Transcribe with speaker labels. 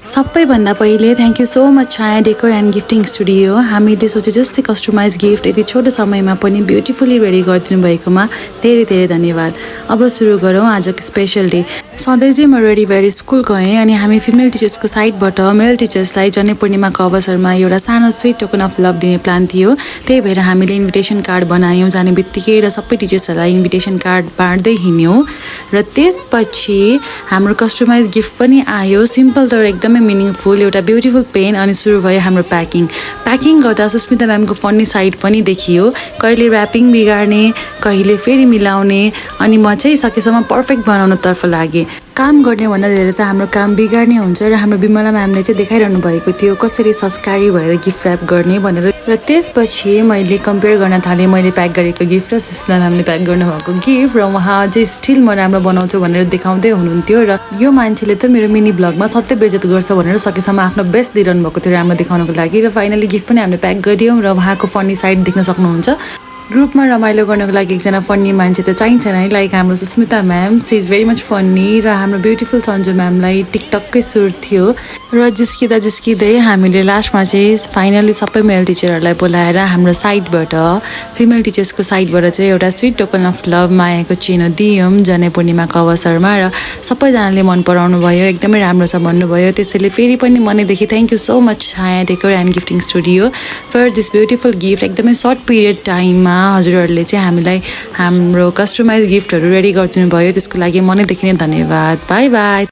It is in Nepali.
Speaker 1: सबैभन्दा पहिले thank you so much Chhaya decor and gifting studio. हामीले सोचे जस्तै कस्टमाइज गिफ्ट यति छोटो समयमा पनि ब्युटिफुल्ली रेडी गरिदिनु भएकोमा धेरै धेरै धन्यवाद। अब सुरु गरौँ आजको स्पेसल डे। सधैँ चाहिँ म रेडी भएर स्कुल गएँ अनि हामी फिमेल टिचर्सको साइडबाट मेल टिचर्सलाई जनै पूर्णिमाको अवसरमा एउटा सानो स्विट टोकन अफ लभ दिने प्लान थियो। त्यही भएर हामीले इन्भिटेसन कार्ड बनायौँ जाने बित्तिकै र सबै टिचर्सहरूलाई इन्भिटेसन कार्ड बाँड्दै हिँड्यौँ र त्यसपछि हाम्रो कस्टमाइज गिफ्ट पनि आयो। सिम्पल तर एकदमै मिनिङफुल एउटा ब्युटिफुल पेन। अनि सुरु भयो हाम्रो प्याकिङ गर्दा सुस्मिता म्यामको फन्नी साइड पनि देखियो। कहिले ऱ्यापिङ बिगार्ने कहिले फेरि मिलाउने अनि म चाहिँ सकेसम्म पर्फेक्ट बनाउनतर्फ लागेँ। काम गर्ने भन्दा धेरै त हाम्रो काम बिगार्ने हुन्छ र हाम्रो बिमला म्यामले चाहिँ देखाइरहनु भएको थियो कसरी संस्कारी भएर गिफ्ट ऱ्याप गर्ने भनेर। र त्यसपछि मैले कम्पेयर गर्न थालेँ मैले प्याक गरेको गिफ्ट र सुस्मिता म्यामले प्याक गर्नुभएको गिफ्ट र उहाँ अझै स्टिल म राम्रो बनाउँछु भनेर देखाउँदै हुनुहुन्थ्यो। र यो मान्छेले त मेरो मिनी ब्लगमा सत्य बेइज्जत गर्छ भनेर सकेसम्म आफ्नो बेस्ट दिइरहनु भएको थियो राम्रो देखाउनको लागि। र फाइनली गिफ्ट पनि हामीले प्याक गरियौँ र उहाँको फन्नी साइड देख्न सक्नुहुन्छ। ग्रुपमा रमाइलो गर्नको लागि एकजना फन्नी मान्छे त चाहिन्छ नै, लाइक हाम्रो Sushmita ma'am, she is very much funny. र हाम्रो ब्युटिफुल सन्जु म्यामलाई टिकटककै सुर थियो। र जिस्किँदै हामीले लास्टमा चाहिँ फाइनली सबै मेल टिचरहरूलाई बोलाएर हाम्रो साइडबाट फिमेल टिचर्सको साइडबाट चाहिँ एउटा स्विट टोकन अफ लभ मायाको चिनो दियौँ जनै पूर्णिमाको अवसरमा। र सबैजनाले मन पराउनु भयो, एकदमै राम्रो छ भन्नुभयो। त्यसैले फेरि पनि मनैदेखि thank you so much Chhaya decor and gifting studio for this beautiful gift. एकदमै सर्ट पिरियड टाइममा हजुरहरूले चाहिँ हामीलाई हाम्रो कस्टमाइज गिफ्टहरू रेडी गरिदिनु भयो, त्यसको लागि मनैदेखि नै धन्यवाद। By by.